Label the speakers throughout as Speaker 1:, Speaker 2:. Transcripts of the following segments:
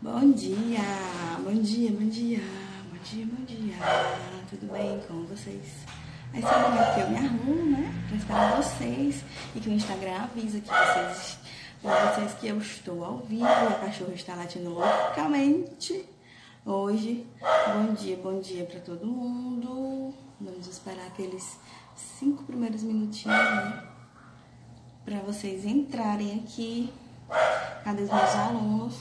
Speaker 1: Bom dia, bom dia, bom dia, bom dia, bom dia. Tudo bem com vocês? Esse é o momento que eu me arrumo, né? Pra esperar vocês e que o Instagram avisa que pra vocês que eu estou ao vivo e a cachorra está latindo loucamente. Hoje, bom dia pra todo mundo. Vamos esperar aqueles 5 primeiros minutinhos, né? Pra vocês entrarem aqui. Cadê os meus alunos?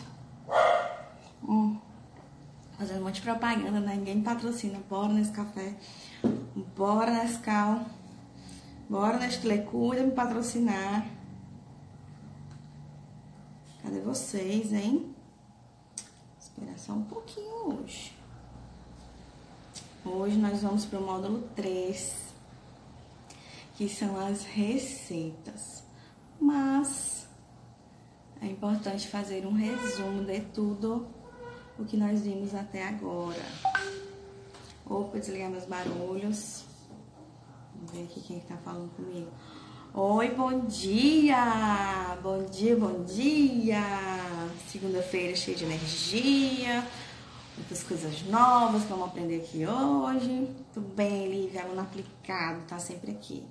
Speaker 1: Fazendo um monte de propaganda, né? Ninguém me patrocina. Bora nesse café, bora Nescau, bora Nestlé, cuida me patrocinar. Cadê vocês, hein? Vou esperar só um pouquinho hoje. Hoje nós vamos para o módulo 3, que são as receitas. Mas é importante fazer um resumo de tudo o que nós vimos até agora. Opa, desligar meus barulhos. Vamos ver aqui quem tá falando comigo. Oi, bom dia! Bom dia, bom dia! Segunda-feira cheia de energia, muitas coisas novas que vamos aprender aqui hoje. Tudo bem, Lívia? Aluno aplicado, tá sempre aqui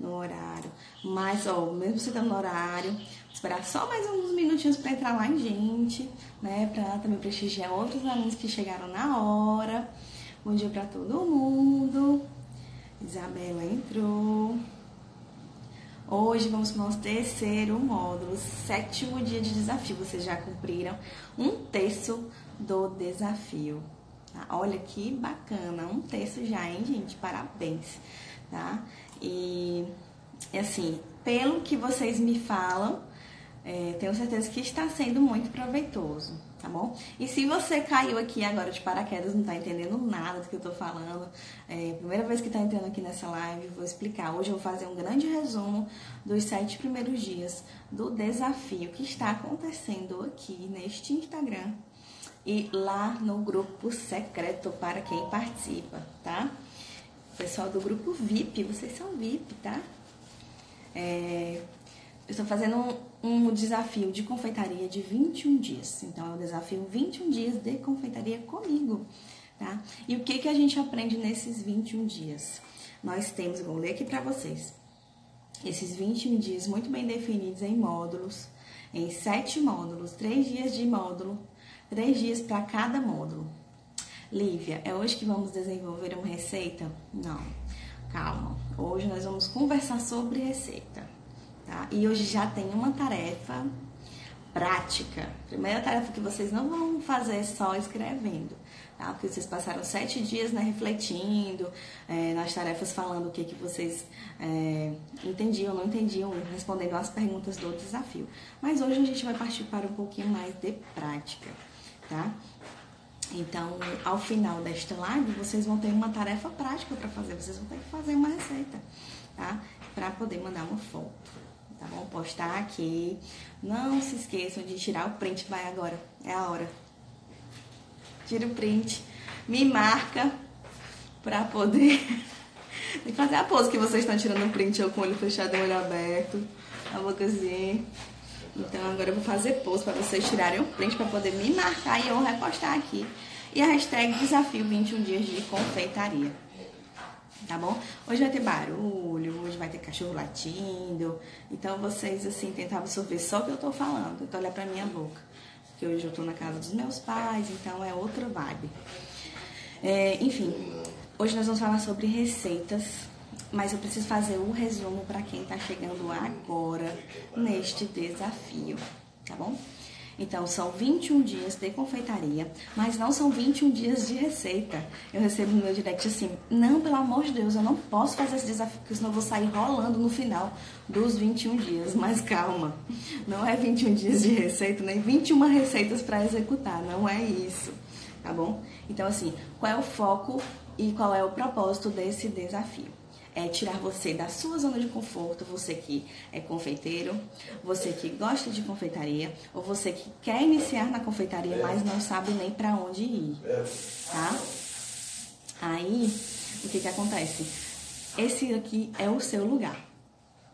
Speaker 1: no horário. Mas, mesmo você estando no horário, vou esperar só mais uns minutinhos para entrar lá em gente, né? Pra também prestigiar outros alunos que chegaram na hora. Bom dia para todo mundo. Isabela entrou. Hoje vamos para o nosso terceiro módulo, 7º dia de desafio. Vocês já cumpriram 1/3 do desafio. Tá? Olha que bacana, 1/3 já, hein, gente? Parabéns, tá? E assim, pelo que vocês me falam, tenho certeza que está sendo muito proveitoso, tá bom? E se você caiu aqui agora de paraquedas, não tá entendendo nada do que eu tô falando, primeira vez que tá entrando aqui nessa live, vou explicar. Hoje eu vou fazer um grande resumo dos 7 primeiros dias do desafio que está acontecendo aqui neste Instagram e lá no grupo secreto para quem participa, tá? Pessoal do grupo VIP, vocês são VIP, tá? Eu estou fazendo um desafio de confeitaria de 21 dias. Então, é o desafio 21 dias de confeitaria comigo, tá? E o que a gente aprende nesses 21 dias? Nós temos, eu vou ler aqui para vocês, esses 21 dias muito bem definidos em módulos, em 7 módulos, 3 dias de módulo, 3 dias para cada módulo. Lívia, é hoje que vamos desenvolver uma receita? Não, calma. Hoje nós vamos conversar sobre receita. Tá? E hoje já tem uma tarefa prática. Primeira tarefa que vocês não vão fazer só escrevendo, tá? Porque vocês passaram 7 dias, né, refletindo nas tarefas, falando o que vocês entendiam, não entendiam, respondendo as perguntas do desafio. Mas hoje a gente vai partir para um pouquinho mais de prática, tá? Então, ao final desta live, vocês vão ter uma tarefa prática para fazer. Vocês vão ter que fazer uma receita, tá? Para poder mandar uma foto. Tá bom? Postar aqui. Não se esqueçam de tirar o print. Vai agora. É a hora. Tira o print. Me marca pra poder... Tem que fazer a pose que vocês estão tirando o print. Eu com o olho fechado e o olho aberto. A bocazinha. Então agora eu vou fazer pose pra vocês tirarem o print pra poder me marcar e eu repostar aqui. E a hashtag desafio 21 dias de confeitaria. Tá bom? Hoje vai ter barulho, hoje vai ter cachorro latindo. Então, vocês, assim, tentam absorver só o que eu tô falando. Então, olha pra minha boca. Porque hoje eu tô na casa dos meus pais, então é outra vibe. Enfim, hoje nós vamos falar sobre receitas. Mas eu preciso fazer um resumo pra quem tá chegando agora neste desafio. Tá bom? Então, são 21 dias de confeitaria, mas não são 21 dias de receita. Eu recebo no meu direct assim, não, pelo amor de Deus, eu não posso fazer esse desafio, porque senão eu vou sair rolando no final dos 21 dias. Mas calma, não é 21 dias de receita, nem 21 receitas para executar, não é isso, tá bom? Então, assim, qual é o foco e qual é o propósito desse desafio? É tirar você da sua zona de conforto, você que é confeiteiro, você que gosta de confeitaria, ou você que quer iniciar na confeitaria, mas não sabe nem para onde ir, tá? Aí, o que acontece? Esse aqui é o seu lugar,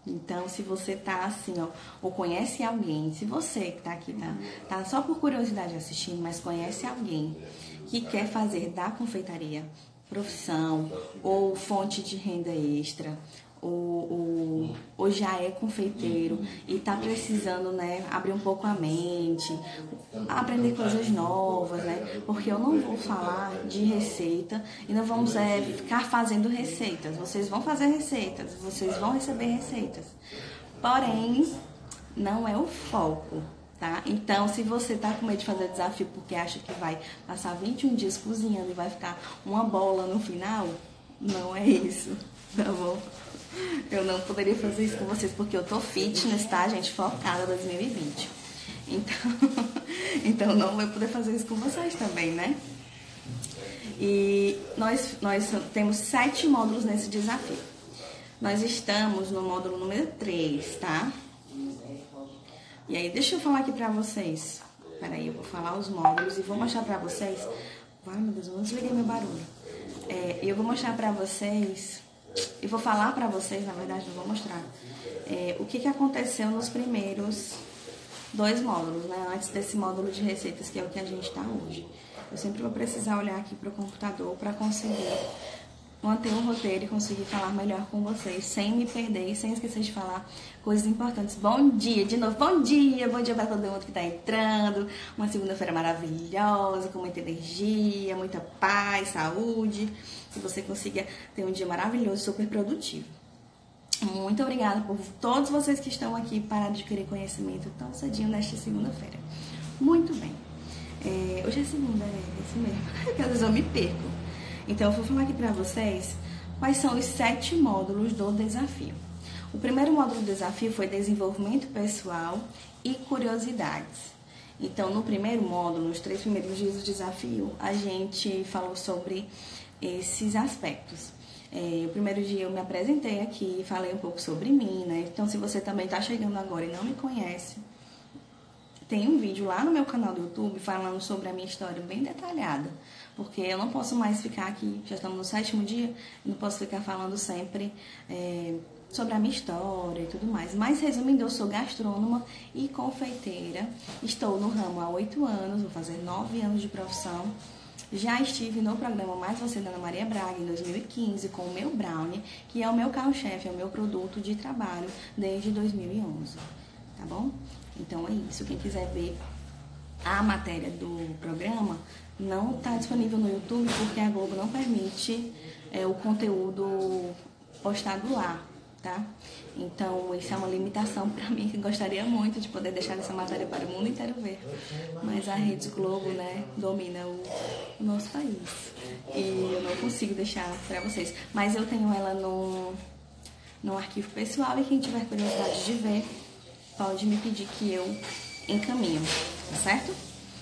Speaker 1: Então, se você tá assim, ó, ou conhece alguém, se você que tá aqui, tá só por curiosidade assistindo, mas conhece alguém que quer fazer da confeitaria profissão ou fonte de renda extra, ou já é confeiteiro e tá precisando, né, abrir um pouco a mente, aprender coisas novas, né? Porque eu não vou falar de receita e não vamos ficar fazendo receitas. Vocês vão fazer receitas, vocês vão receber receitas. Porém, não é o foco, tá? Então, se você tá com medo de fazer desafio porque acha que vai passar 21 dias cozinhando e vai ficar uma bola no final, não é isso, tá bom? Eu não poderia fazer isso com vocês porque eu tô fitness, tá, gente? Focada 2020. Então não vou poder fazer isso com vocês também, né? E nós temos 7 módulos nesse desafio. Nós estamos no módulo número 3, tá? E aí, deixa eu falar aqui pra vocês. Peraí, eu vou falar os módulos e vou mostrar pra vocês. Ai, meu Deus, eu não desliguei meu barulho. Eu vou mostrar pra vocês. Eu vou falar pra vocês, na verdade, não vou mostrar. O que aconteceu nos primeiros 2 módulos, né? Antes desse módulo de receitas, que é o que a gente tá hoje. Eu sempre vou precisar olhar aqui pro computador pra conseguir manter o roteiro e conseguir falar melhor com vocês, sem me perder e sem esquecer de falar coisas importantes. Bom dia, de novo, bom dia para todo mundo que tá entrando. Uma segunda-feira maravilhosa, com muita energia, muita paz, saúde. Que você consiga ter um dia maravilhoso, super produtivo. Muito obrigada por todos vocês que estão aqui para adquirir conhecimento tão cedinho nesta segunda-feira. Muito bem. Hoje é segunda, é isso mesmo. Porque às vezes eu me perco. Então, eu vou falar aqui para vocês quais são os 7 módulos do desafio. O primeiro módulo do desafio foi desenvolvimento pessoal e curiosidades. Então, no primeiro módulo, nos 3 primeiros dias do desafio, a gente falou sobre esses aspectos. O primeiro dia eu me apresentei aqui, falei um pouco sobre mim, né? Então, se você também está chegando agora e não me conhece, tem um vídeo lá no meu canal do YouTube falando sobre a minha história bem detalhada. Porque eu não posso mais ficar aqui, já estamos no 7º dia, eu não posso ficar falando sempre sobre a minha história e tudo mais. Mas, resumindo, eu sou gastrônoma e confeiteira. Estou no ramo há 8 anos, vou fazer 9 anos de profissão. Já estive no programa Mais Você, da Ana Maria Braga, em 2015, com o meu brownie, que é o meu carro-chefe, é o meu produto de trabalho desde 2011, tá bom? Então é isso, quem quiser ver a matéria do programa, não está disponível no YouTube porque a Globo não permite o conteúdo postado lá, tá? Então, isso é uma limitação para mim, que gostaria muito de poder deixar essa matéria para o mundo inteiro ver. Mas a Rede Globo, né, domina o nosso país. E eu não consigo deixar para vocês. Mas eu tenho ela no arquivo pessoal e quem tiver curiosidade de ver, pode me pedir que eu encaminho, tá certo?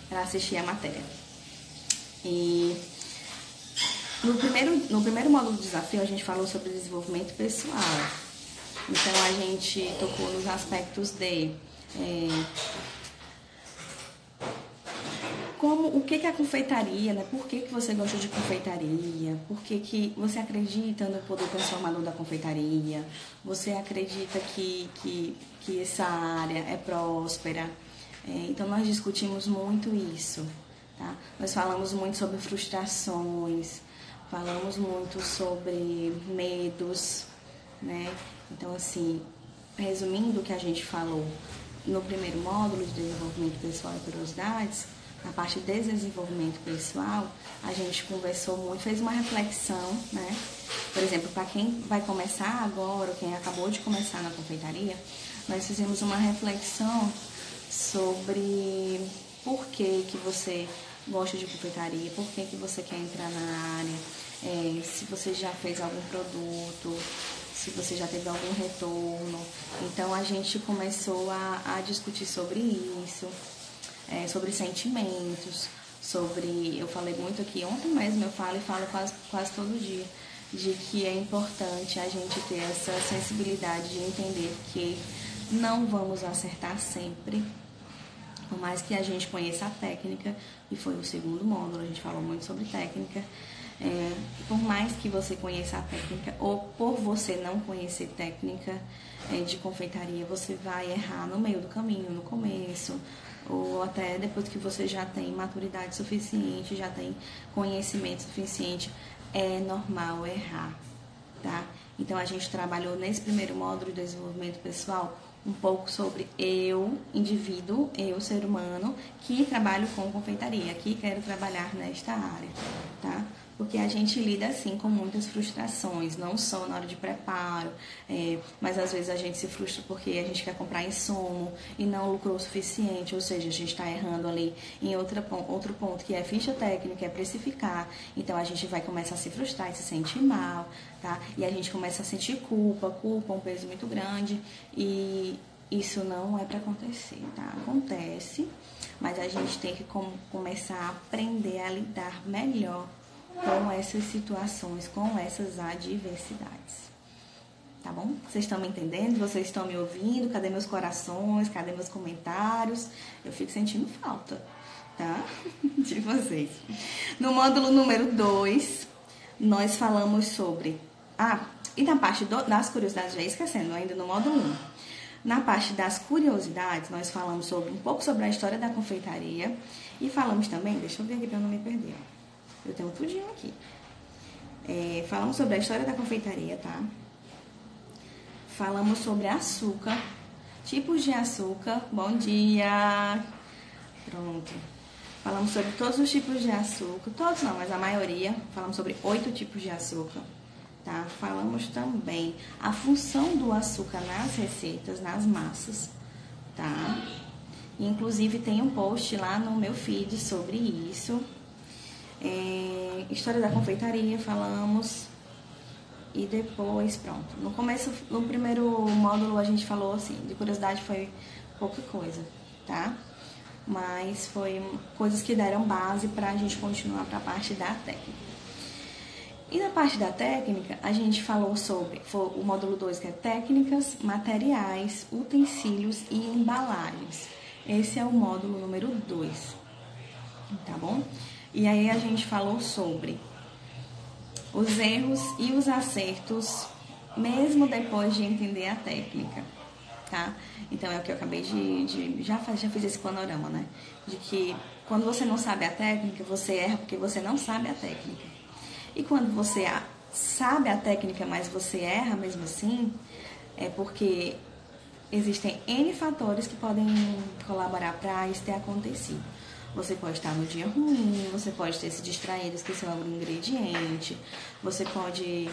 Speaker 1: Para assistir a matéria. E no primeiro módulo do desafio, a gente falou sobre desenvolvimento pessoal. Então, a gente tocou nos aspectos de o que é a confeitaria, né? Por que você gosta de confeitaria? Por que você acredita no poder transformador da confeitaria? Você acredita que essa área é próspera? Então, nós discutimos muito isso, tá? Nós falamos muito sobre frustrações, falamos muito sobre medos, né? Então, assim, resumindo o que a gente falou no primeiro módulo de desenvolvimento pessoal e curiosidades, na parte de desenvolvimento pessoal, a gente conversou muito, fez uma reflexão, né? Por exemplo, para quem vai começar agora, quem acabou de começar na confeitaria, nós fizemos uma reflexão sobre por que você gosta de confeitaria, por que você quer entrar na área, se você já fez algum produto, se você já teve algum retorno. Então, a gente começou a discutir sobre isso, sobre sentimentos, eu falei muito aqui, ontem mesmo eu falo quase todo dia, de que é importante a gente ter essa sensibilidade de entender que não vamos acertar sempre, por mais que a gente conheça a técnica, e foi o segundo módulo, a gente falou muito sobre técnica, Por mais que você conheça a técnica, ou por você não conhecer técnica de confeitaria, você vai errar no meio do caminho, no começo, ou até depois que você já tem maturidade suficiente, já tem conhecimento suficiente, é normal errar, tá? Então, a gente trabalhou nesse primeiro módulo de desenvolvimento pessoal um pouco sobre eu, indivíduo, eu, ser humano, que trabalho com confeitaria, que quero trabalhar nesta área, tá? Porque a gente lida, assim, com muitas frustrações, não só na hora de preparo, mas às vezes a gente se frustra porque a gente quer comprar insumo e não lucrou o suficiente, ou seja, a gente está errando ali em outro ponto, que é ficha técnica, é precificar, então a gente vai começar a se frustrar e se sentir mal, tá? E a gente começa a sentir culpa, um peso muito grande, e isso não é para acontecer, tá? Acontece, mas a gente tem que começar a aprender a lidar melhor com essas situações, com essas adversidades. Tá bom? Vocês estão me entendendo? Vocês estão me ouvindo? Cadê meus corações? Cadê meus comentários? Eu fico sentindo falta, tá? De vocês. No módulo número 2, nós falamos sobre... e na parte das curiosidades, já esquecendo, ainda no módulo 1. Na parte das curiosidades, nós falamos um pouco sobre a história da confeitaria e falamos também... Deixa eu ver aqui para não me perder. Eu tenho tudinho aqui. Falamos sobre a história da confeitaria, tá? Falamos sobre açúcar, tipos de açúcar. Bom dia! Pronto. Falamos sobre todos os tipos de açúcar. Todos não, mas a maioria. Falamos sobre 8 tipos de açúcar, tá? Falamos também a função do açúcar nas receitas, nas massas, tá? Inclusive tem um post lá no meu feed sobre isso. História da confeitaria, falamos. E depois, pronto. No primeiro módulo a gente falou assim, de curiosidade foi pouca coisa, tá? Mas foi coisas que deram base pra gente continuar pra parte da técnica. E na parte da técnica, a gente falou sobre o módulo 2, que é técnicas, materiais, utensílios e embalagens. Esse é o módulo número 2, tá bom? E aí a gente falou sobre os erros e os acertos, mesmo depois de entender a técnica, tá? Então é o que eu acabei já fiz esse panorama, né? De que quando você não sabe a técnica, você erra porque você não sabe a técnica. E quando você sabe a técnica, mas você erra mesmo assim, é porque existem N fatores que podem colaborar para isso ter acontecido. Você pode estar no dia ruim, você pode ter se distraído, esquecido algum ingrediente, você pode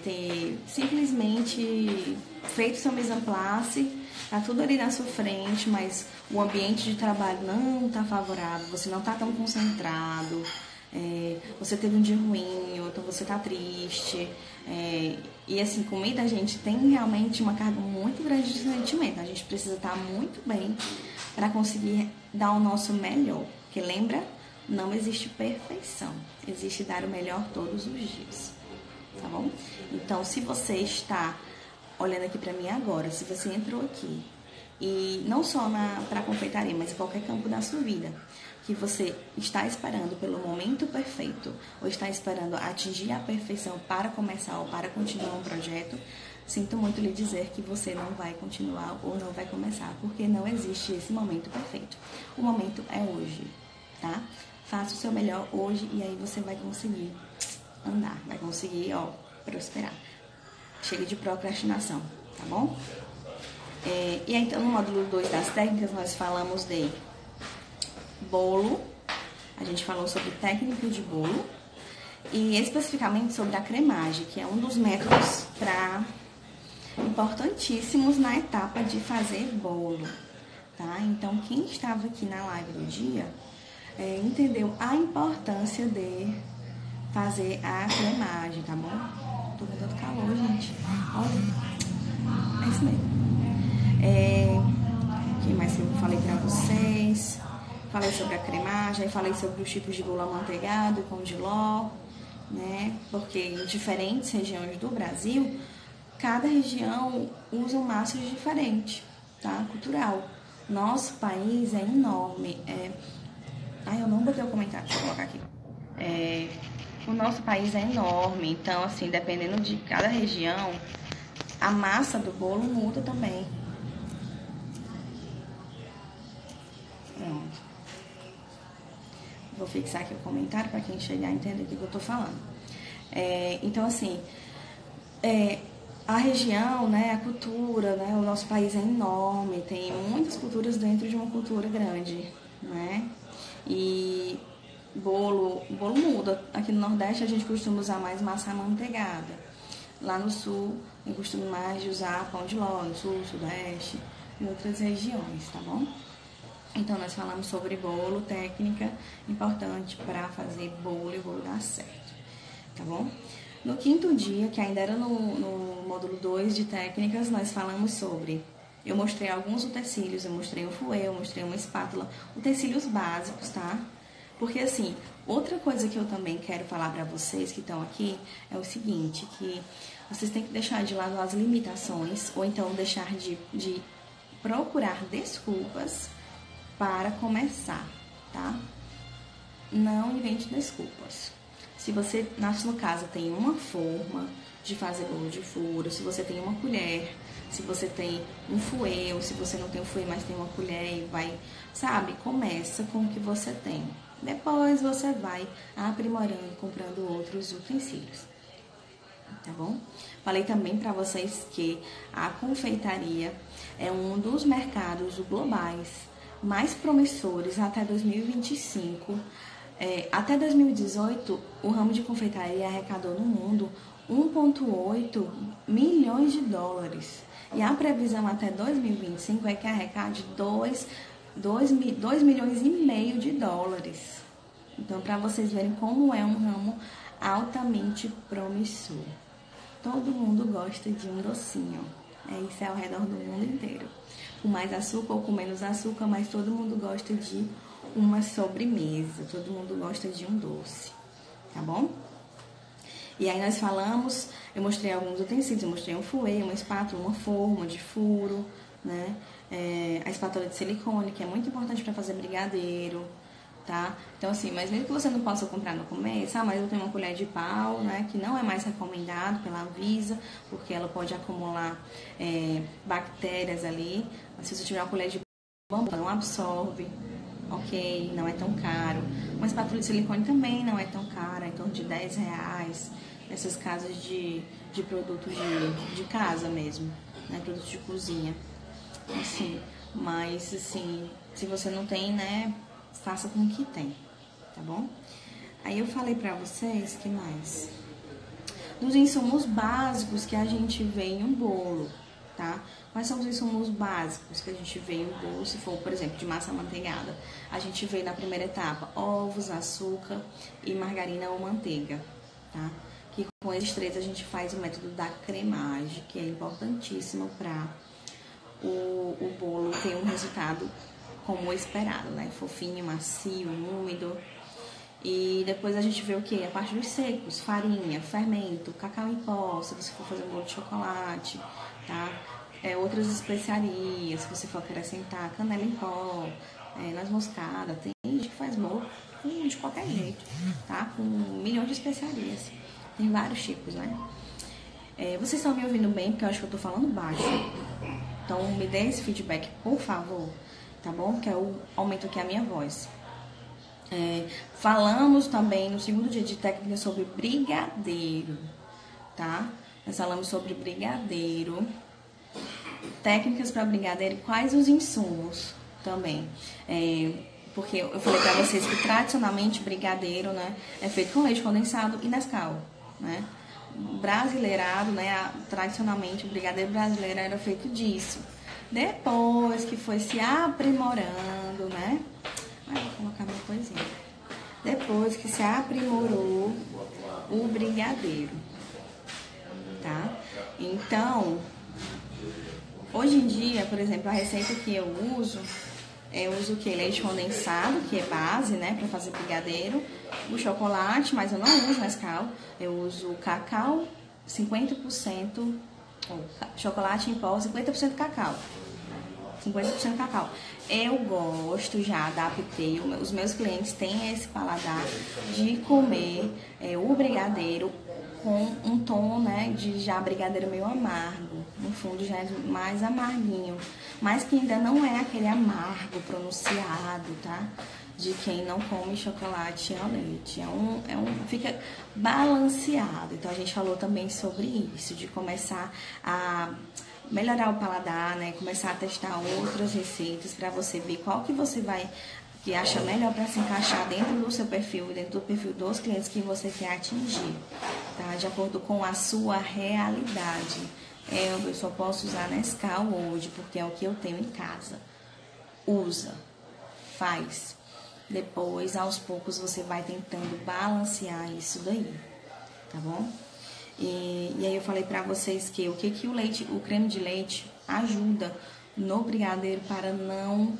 Speaker 1: ter simplesmente feito seu mise en place, tá tudo ali na sua frente, mas o ambiente de trabalho não está favorável, você não está tão concentrado, você teve um dia ruim, ou então você está triste. E assim, comida, a gente tem realmente uma carga muito grande de sentimento, a gente precisa estar muito bem para conseguir dar o nosso melhor. Porque lembra, não existe perfeição, existe dar o melhor todos os dias, tá bom? Então, se você está olhando aqui para mim agora, se você entrou aqui, e não só para confeitaria, mas em qualquer campo da sua vida, que você está esperando pelo momento perfeito, ou está esperando atingir a perfeição para começar ou para continuar um projeto, sinto muito lhe dizer que você não vai continuar ou não vai começar, porque não existe esse momento perfeito. O momento é hoje, tá? Faça o seu melhor hoje e aí você vai conseguir andar, vai conseguir, prosperar. Chega de procrastinação, tá bom? E aí, então, no módulo 2 das técnicas, nós falamos de bolo, a gente falou sobre técnica de bolo e especificamente sobre a cremagem, que é um dos métodos importantíssimos na etapa de fazer bolo, tá? Então, quem estava aqui na live do dia entendeu a importância de fazer a cremagem, tá bom? Tô com tanto calor, gente. Olha, é isso mesmo. O que mais eu falei pra vocês? Falei sobre a cremagem, falei sobre os tipos de bolo amanteigado e com jiló, né? Porque em diferentes regiões do Brasil, cada região usa massas diferentes, tá? Cultural. Nosso país é enorme. Eu não botei o comentário, deixa eu colocar aqui. o nosso país é enorme, então, assim, dependendo de cada região, a massa do bolo muda também. Pronto. Vou fixar aqui o comentário para quem chegar a entender o que eu tô falando. Então, assim, a região, né, a cultura, né, o nosso país é enorme, tem muitas culturas dentro de uma cultura grande, né? E bolo muda. Aqui no Nordeste a gente costuma usar mais massa amanteigada. Lá no Sul, eu costumo mais de usar pão de ló, no Sul, Sudeste e outras regiões, tá bom? Então, nós falamos sobre bolo, técnica importante para fazer bolo e o bolo dar certo, tá bom? No quinto dia, que ainda era no módulo 2 de técnicas, nós falamos sobre... Eu mostrei alguns utensílios, eu mostrei um fouet, eu mostrei uma espátula, utensílios básicos, tá? Porque, assim, outra coisa que eu também quero falar para vocês que estão aqui é o seguinte, que vocês têm que deixar de lado as limitações, ou então deixar de procurar desculpas para começar, tá? Não invente desculpas. Se você, na sua casa, tem uma forma de fazer bolo de furo, se você tem uma colher, se você tem um fouet, ou se você não tem um fouet, mas tem uma colher e vai, sabe? Começa com o que você tem. Depois você vai aprimorando, comprando outros utensílios, tá bom? Falei também para vocês que a confeitaria é um dos mercados globais mais promissores até 2025. Até 2018, o ramo de confeitaria arrecadou no mundo 1,8 milhões de dólares. E a previsão até 2025 é que arrecade 2 milhões e meio de dólares. Então, para vocês verem como é um ramo altamente promissor. Todo mundo gosta de um docinho. Isso é ao redor do mundo inteiro. Com mais açúcar ou com menos açúcar, mas todo mundo gosta de uma sobremesa. Todo mundo gosta de um doce, tá bom? E aí nós falamos, eu mostrei alguns utensílios, eu mostrei um fouet, uma espátula, uma forma de furo, né? A espátula de silicone, que é muito importante para fazer brigadeiro, tá? Então, assim, mas mesmo que você não possa comprar no comércio, mas eu tenho uma colher de pau, né? Que não é mais recomendado pela Anvisa, porque ela pode acumular bactérias ali. Mas se você tiver uma colher de bambu, não absorve, ok? Não é tão caro. Uma espátula de silicone também não é tão cara, em torno de R$10, nessas casas de produtos de casa mesmo, né? Produtos de cozinha. Assim, mas, assim, se você não tem, né? Faça com o que tem, tá bom? Aí eu falei pra vocês, que mais? Dos insumos básicos que a gente vê em um bolo, tá? Quais são os insumos básicos que a gente vê em um bolo, se for, por exemplo, de massa amanteigada? A gente vê na primeira etapa ovos, açúcar e margarina ou manteiga, tá? Que com esses três a gente faz o método da cremagem, que é importantíssimo para o bolo ter um resultado como esperado, né? Fofinho, macio, úmido. E depois a gente vê o que? A parte dos secos, farinha, fermento, cacau em pó, se você for fazer um bolo de chocolate, tá? Outras especiarias, se você for acrescentar canela em pó, noz moscada, tem gente que faz bolo de qualquer jeito, tá? Com milhões de especiarias. Tem vários tipos, né? Vocês estão me ouvindo bem? Porque eu acho que eu tô falando baixo. Então me dê esse feedback, por favor, tá bom? Que eu aumento aqui a minha voz. Falamos também no segundo dia de técnica sobre brigadeiro, tá? Nós falamos sobre brigadeiro, técnicas para brigadeiro e quais os insumos também. Porque eu falei para vocês que tradicionalmente brigadeiro, né, é feito com leite condensado e Nescau, né? Brasileirado, né? Tradicionalmente o brigadeiro brasileiro era feito disso. Depois que foi se aprimorando, né? Vou colocar minha coisinha. Depois que se aprimorou o brigadeiro, tá? Então, hoje em dia, por exemplo, a receita que eu uso o que? Leite condensado, que é base, né, para fazer brigadeiro. O chocolate, mas eu não uso Nescau. Eu uso cacau, 50%, chocolate em pó, 50% cacau. 50% cacau. Eu gosto, já adaptei, os meus clientes têm esse paladar de comer o brigadeiro com um tom, né, de já brigadeiro meio amargo. No fundo já é mais amarguinho, mas que ainda não é aquele amargo pronunciado, tá? De quem não come chocolate ao leite. Fica balanceado. Então a gente falou também sobre isso, de começar a melhorar o paladar, né? Começar a testar outras receitas para você ver qual que você que acha melhor para se encaixar dentro do seu perfil, dentro do perfil dos clientes que você quer atingir, tá? De acordo com a sua realidade. Eu só posso usar Nescau hoje porque é o que eu tenho em casa. Usa, faz. Depois, aos poucos, você vai tentando balancear isso daí, tá bom? E aí eu falei pra vocês que o que o creme de leite ajuda no brigadeiro para não...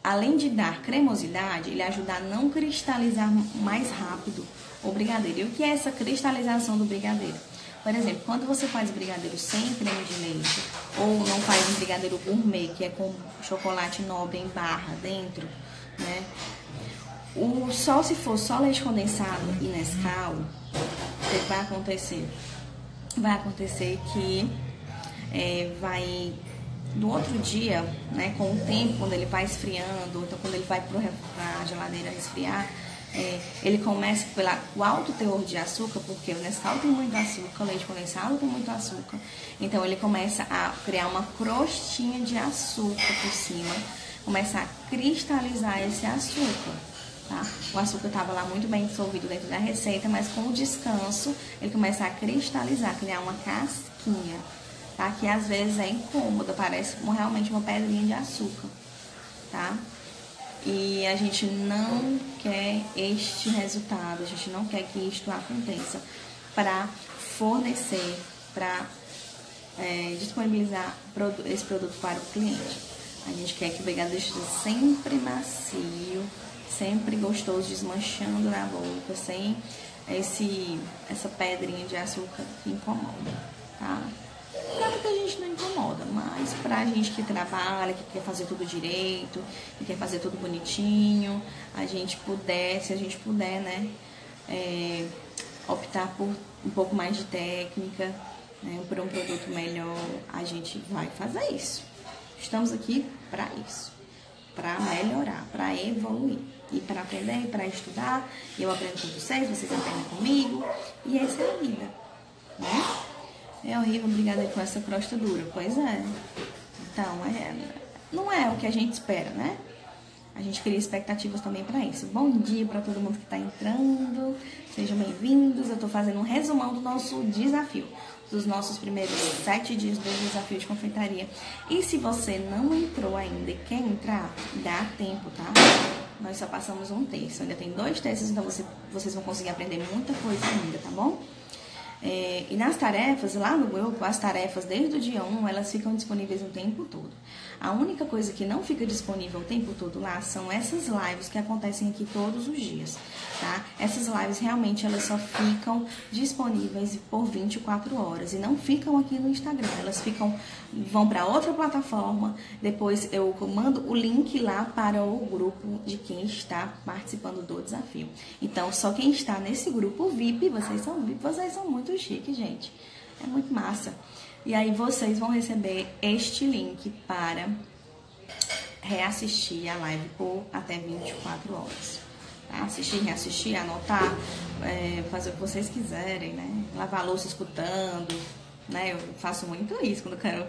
Speaker 1: além de dar cremosidade, ele ajuda a não cristalizar mais rápido o brigadeiro. E o que é essa cristalização do brigadeiro? Por exemplo, quando você faz brigadeiro sem creme de leite, ou não faz um brigadeiro gourmet, que é com chocolate nobre em barra dentro, né? Se for só leite condensado e Nescau, o que vai acontecer? Vai acontecer que no outro dia, né, com o tempo, quando ele vai esfriando, então quando ele vai para a geladeira esfriar, ele começa pelo alto teor de açúcar, porque o Nescau tem muito açúcar, o leite condensado tem muito açúcar, então ele começa a criar uma crostinha de açúcar por cima, começa a cristalizar esse açúcar, tá? O açúcar estava lá muito bem dissolvido dentro da receita, mas com o descanso ele começa a cristalizar, criar uma casquinha, tá? Que às vezes é incômoda, parece realmente uma pedrinha de açúcar, tá? E a gente não quer este resultado, a gente não quer que isto aconteça para fornecer, para disponibilizar esse produto para o cliente. A gente quer que o brigadeiro esteja sempre macio, sempre gostoso, desmanchando na boca, sem essa pedrinha de açúcar que incomoda, tá? Claro que a gente não incomoda, mas pra gente que trabalha, que quer fazer tudo direito, que quer fazer tudo bonitinho, se a gente puder, né, optar por um pouco mais de técnica, né, por um produto melhor, a gente vai fazer isso. Estamos aqui para isso, para melhorar, para evoluir e para aprender, para estudar. Eu aprendo com vocês aprendem comigo e essa é a vida, né? É horrível brigadeiro com essa crosta dura, pois é. Então, não é o que a gente espera, né? A gente cria expectativas também para isso. Bom dia para todo mundo que está entrando. Sejam bem-vindos. Eu estou fazendo um resumão do nosso desafio, dos nossos primeiros 7 dias do desafio de confeitaria. E se você não entrou ainda e quer entrar, dá tempo, tá? Nós só passamos um terço. Ainda tem 2 terços, então vocês vão conseguir aprender muita coisa ainda, tá bom? E nas tarefas, lá no grupo, as tarefas desde o dia 1, elas ficam disponíveis o tempo todo. A única coisa que não fica disponível o tempo todo lá são essas lives que acontecem aqui todos os dias, tá? Essas lives realmente elas só ficam disponíveis por 24 horas e não ficam aqui no Instagram, elas vão para outra plataforma, depois eu mando o link lá para o grupo de quem está participando do desafio. Então, só quem está nesse grupo VIP, vocês são VIP, vocês são muito chique, gente. É muito massa. E aí vocês vão receber este link para reassistir a live por até 24 horas. Tá? Assistir, reassistir, anotar, fazer o que vocês quiserem, né? Lavar a louça escutando, né? Eu faço muito isso quando eu quero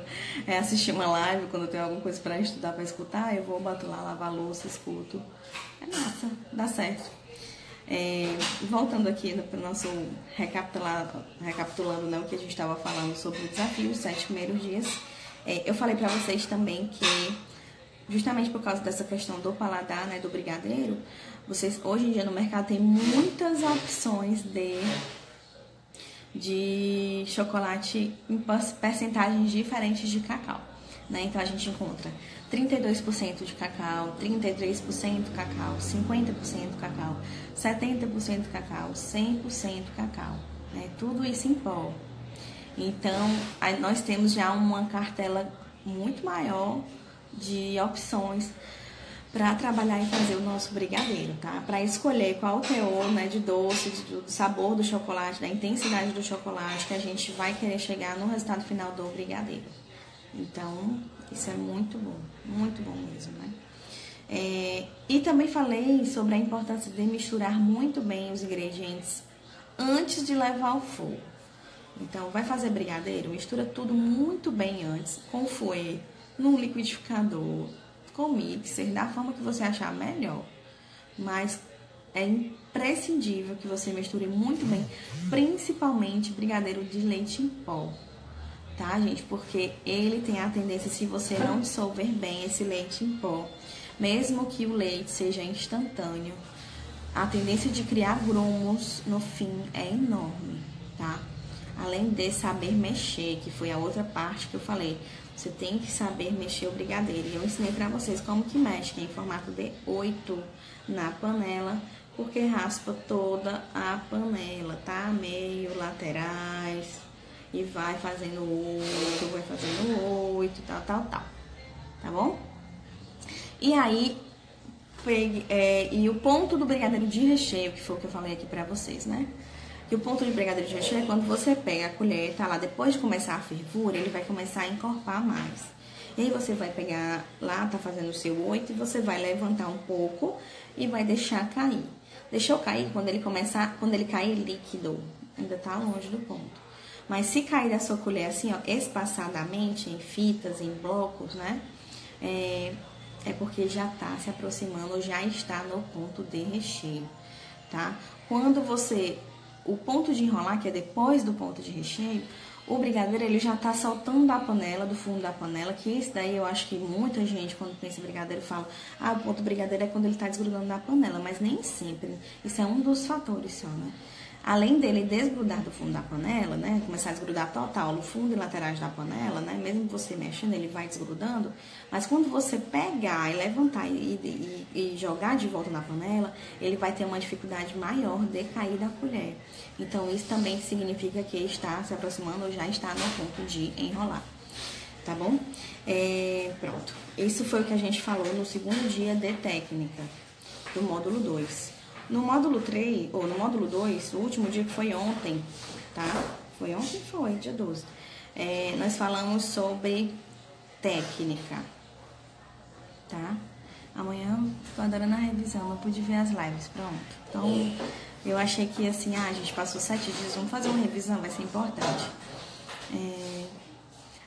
Speaker 1: assistir uma live, quando eu tenho alguma coisa para estudar, para escutar, eu vou, bato lá, lavar a louça, escuto. É massa, dá certo. Voltando aqui para o nosso recapitulando, né, o que a gente estava falando sobre o desafio, os 7 primeiros dias, eu falei para vocês também que, justamente por causa dessa questão do paladar, né, do brigadeiro, hoje em dia no mercado tem muitas opções de chocolate em percentagens diferentes de cacau, né? Então a gente encontra 32% de cacau, 33% cacau, 50% cacau, 70% cacau, 100% cacau, né? Tudo isso em pó. Então, nós temos já uma cartela muito maior de opções para trabalhar e fazer o nosso brigadeiro, tá? Para escolher qual o teor, né, de doce, do sabor do chocolate, da intensidade do chocolate que a gente vai querer chegar no resultado final do brigadeiro. Então, isso é muito bom mesmo, né? E também falei sobre a importância de misturar muito bem os ingredientes antes de levar ao fogo. Então, vai fazer brigadeiro, mistura tudo muito bem antes, com fouet, no liquidificador, com mixer, da forma que você achar melhor. Mas é imprescindível que você misture muito bem, principalmente brigadeiro de leite em pó, tá, gente? Porque ele tem a tendência, se você não dissolver bem esse leite em pó, mesmo que o leite seja instantâneo, a tendência de criar grumos no fim é enorme, tá? Além de saber mexer, que foi a outra parte que eu falei, você tem que saber mexer o brigadeiro. E eu ensinei pra vocês como que mexe, que é em formato de 8 na panela, porque raspa toda a panela, tá? Meio, laterais, e vai fazendo 8, tal. Tá bom? E aí, e o ponto do brigadeiro de recheio, que foi o que eu falei aqui pra vocês, né? Que o ponto de brigadeiro de recheio é quando você pega a colher, tá lá, depois de começar a fervura, ele vai começar a encorpar mais. E aí você vai pegar lá, tá fazendo o seu 8, e você vai levantar um pouco e vai deixar cair. Deixou cair quando ele cair líquido, ainda tá longe do ponto. Mas se cair da sua colher assim, ó, espaçadamente, em fitas, em blocos, né? É porque já tá se aproximando, já está no ponto de recheio, tá? Quando o ponto de enrolar, que é depois do ponto de recheio, o brigadeiro ele já tá soltando da panela, do fundo da panela, que isso daí eu acho que muita gente, quando pensa em brigadeiro, fala, o ponto do brigadeiro é quando ele tá desgrudando da panela, mas nem sempre. Isso é um dos fatores só, né? Além dele desgrudar do fundo da panela, né? Começar a desgrudar total no fundo e laterais da panela, né? Mesmo você mexendo, ele vai desgrudando. Mas quando você pegar e levantar e jogar de volta na panela, ele vai ter uma dificuldade maior de cair da colher. Então, isso também significa que está se aproximando ou já está no ponto de enrolar. Tá bom? Pronto. Isso foi o que a gente falou no segundo dia de técnica do módulo 2. No módulo 3, ou no módulo 2, o último dia que foi ontem, tá? Foi ontem? Foi, dia 12. Nós falamos sobre técnica, tá? Amanhã tô adorando a revisão, não pude ver as lives, pronto. Então, eu achei que assim, a gente passou 7 dias, vamos fazer uma revisão, vai ser importante.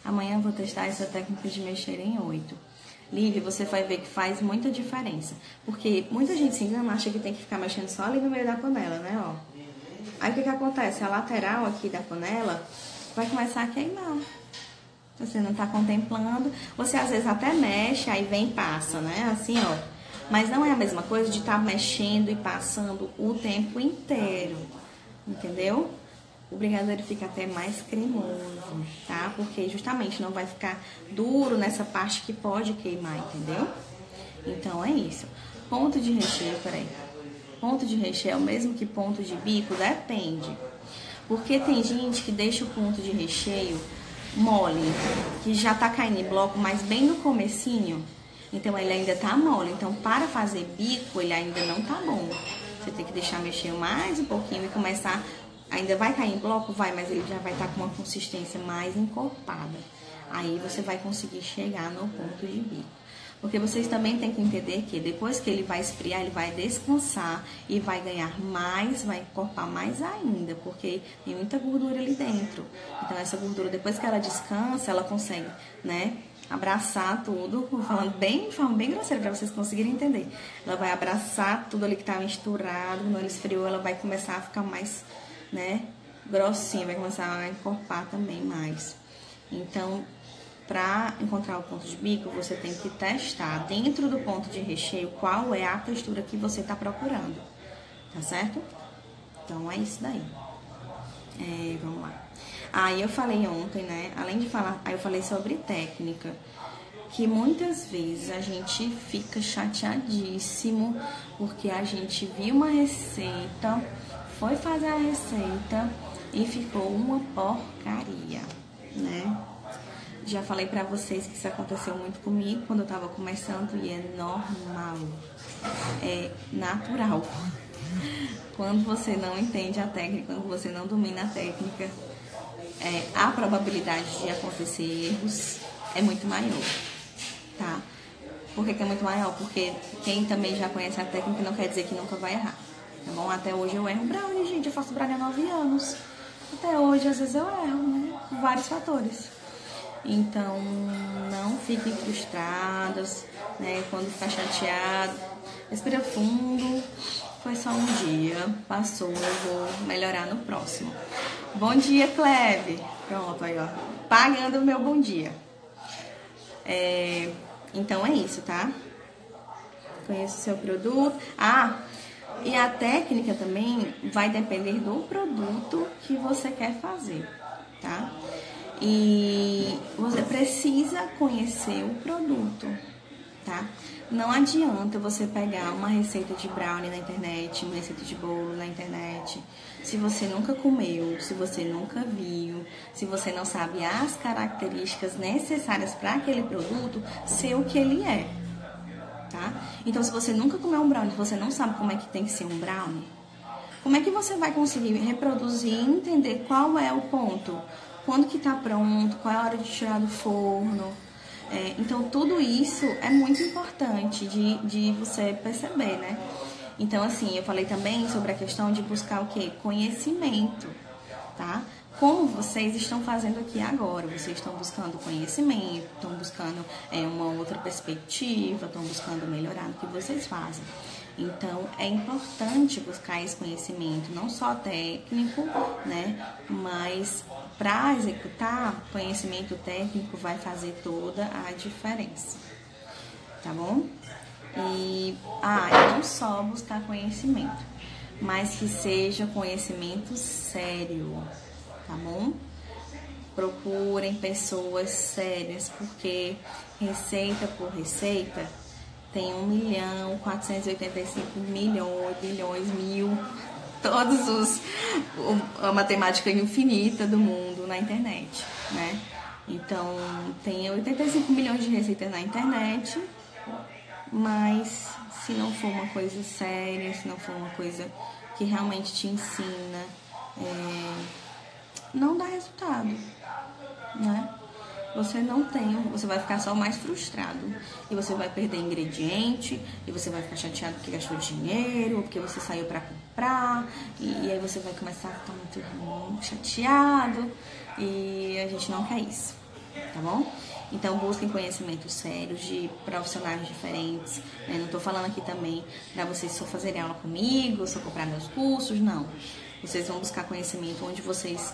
Speaker 1: Amanhã eu vou testar essa técnica de mexer em 8. Lívia, você vai ver que faz muita diferença. Porque muita gente se engana, acha que tem que ficar mexendo só ali no meio da panela, né, ó. Aí o que acontece? A lateral aqui da panela vai começar a queimar. Você não tá contemplando. Você às vezes até mexe, aí vem e passa, né, assim, ó. Mas não é a mesma coisa de estar mexendo e passando o tempo inteiro, entendeu? O brigadeiro fica até mais cremoso, tá? Porque justamente não vai ficar duro nessa parte que pode queimar, entendeu? Então é isso. Ponto de recheio, peraí. Ponto de recheio é o mesmo que ponto de bico? Depende. Porque tem gente que deixa o ponto de recheio mole, que já tá caindo em bloco, mas bem no comecinho. Então ele ainda tá mole. Então para fazer bico, ele ainda não tá bom. Você tem que deixar mexer mais um pouquinho e começar... Ainda vai cair em bloco? Vai, mas ele já vai estar com uma consistência mais encorpada. Aí você vai conseguir chegar no ponto de bico. Porque vocês também têm que entender que depois que ele vai esfriar, ele vai descansar e vai ganhar mais, vai encorpar mais ainda, porque tem muita gordura ali dentro. Então essa gordura, depois que ela descansa, ela consegue, né, abraçar tudo, falando bem, de forma bem grosseira para vocês conseguirem entender. Ela vai abraçar tudo ali que tá misturado, quando ele esfriou, ela vai começar a ficar mais, né, grossinha, vai começar a encorpar também mais. Então, para encontrar o ponto de bico, você tem que testar dentro do ponto de recheio qual é a textura que você tá procurando, tá certo? Então, é isso daí. Vamos lá. Aí eu falei ontem, né, além de falar, aí eu falei sobre técnica, que muitas vezes a gente fica chateadíssimo porque a gente viu uma receita, foi fazer a receita e ficou uma porcaria, né? Já falei pra vocês que isso aconteceu muito comigo quando eu tava começando e é normal, é natural. Quando você não entende a técnica, quando você não domina a técnica, a probabilidade de acontecer erros é muito maior, tá? Por que é muito maior? Porque quem também já conhece a técnica não quer dizer que nunca vai errar, tá bom? Até hoje eu erro brownie, gente, eu faço brownie há 9 anos. Até hoje, às vezes eu erro, né? Por vários fatores. Então, não fiquem frustradas, né? Quando ficar chateado, respira fundo. Foi só um dia, passou, eu vou melhorar no próximo. Bom dia, Cleve. Pronto, aí, ó. Pagando o meu bom dia. Então é isso, tá? Conheça o seu produto. E a técnica também vai depender do produto que você quer fazer, tá? E você precisa conhecer o produto, tá? Não adianta você pegar uma receita de brownie na internet, uma receita de bolo na internet, se você nunca comeu, se você nunca viu, se você não sabe as características necessárias para aquele produto ser o que ele é, tá? Então, se você nunca comeu um brownie, se você não sabe como é que tem que ser um brownie, como é que você vai conseguir reproduzir e entender qual é o ponto? Quando que tá pronto, qual é a hora de tirar do forno? Então, tudo isso é muito importante de você perceber, né? Então, assim, eu falei também sobre a questão de buscar o quê? Conhecimento, tá? Como vocês estão fazendo aqui agora? Vocês estão buscando conhecimento, estão buscando uma outra perspectiva, estão buscando melhorar no que vocês fazem. Então, é importante buscar esse conhecimento, não só técnico, né? Mas para executar, conhecimento técnico vai fazer toda a diferença, tá bom? E não só buscar conhecimento, mas que seja conhecimento sério, tá bom? Procurem pessoas sérias, porque receita por receita tem 1.485.000.000.000, todos a matemática infinita do mundo na internet, né? Então, tem 85 milhões de receitas na internet, mas se não for uma coisa séria, se não for uma coisa que realmente te ensina, não dá resultado, né? Você vai ficar só mais frustrado. E você vai perder ingrediente, e você vai ficar chateado porque gastou dinheiro, ou porque você saiu pra comprar, e aí você vai começar a ficar muito chateado, e a gente não quer isso, tá bom? Então, busquem conhecimentos sérios de profissionais diferentes, né? Não tô falando aqui também pra vocês só fazerem aula comigo, só comprar meus cursos, não. Vocês vão buscar conhecimento onde vocês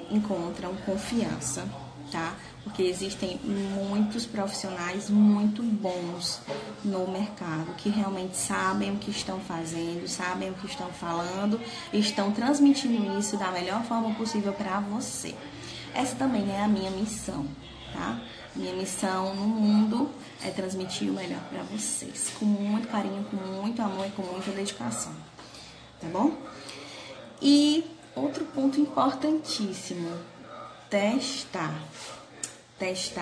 Speaker 1: encontram confiança, tá? Porque existem muitos profissionais muito bons no mercado que realmente sabem o que estão fazendo, sabem o que estão falando e estão transmitindo isso da melhor forma possível para você. Essa também é a minha missão, tá? Minha missão no mundo é transmitir o melhor para vocês, com muito carinho, com muito amor e com muita dedicação, tá bom? E outro ponto importantíssimo, testar.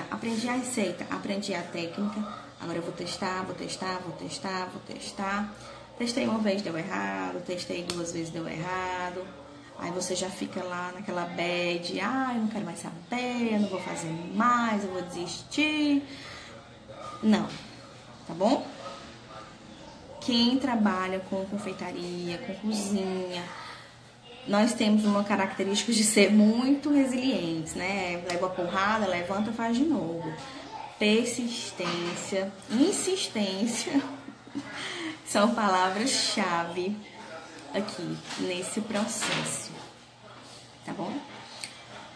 Speaker 1: Aprendi a receita, aprendi a técnica, agora eu vou testar. Testei uma vez, deu errado, testei 2 vezes, deu errado. Aí você já fica lá naquela bad, eu não quero mais saber, eu não vou fazer mais, eu vou desistir. Não, tá bom? Quem trabalha com confeitaria, com cozinha, nós temos uma característica de ser muito resilientes, né? Leva a porrada, levanta, faz de novo. Persistência, insistência são palavras-chave aqui nesse processo, tá bom?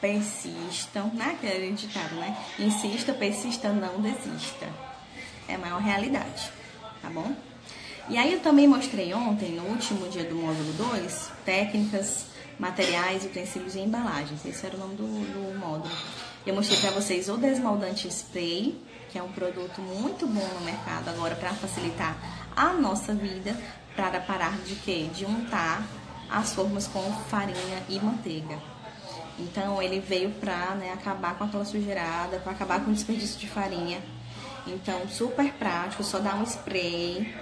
Speaker 1: Persistam, naquele ditado, né? Insista, persista, não desista. É a maior realidade, tá bom? E aí eu também mostrei ontem, no último dia do módulo 2, técnicas, materiais, utensílios e embalagens. Esse era o nome do módulo. Eu mostrei para vocês o desmoldante spray, que é um produto muito bom no mercado agora para facilitar a nossa vida, para parar de quê? De untar as formas com farinha e manteiga. Então ele veio pra, né, acabar com aquela sujeirada, para acabar com o desperdício de farinha. Então super prático, só dar um spray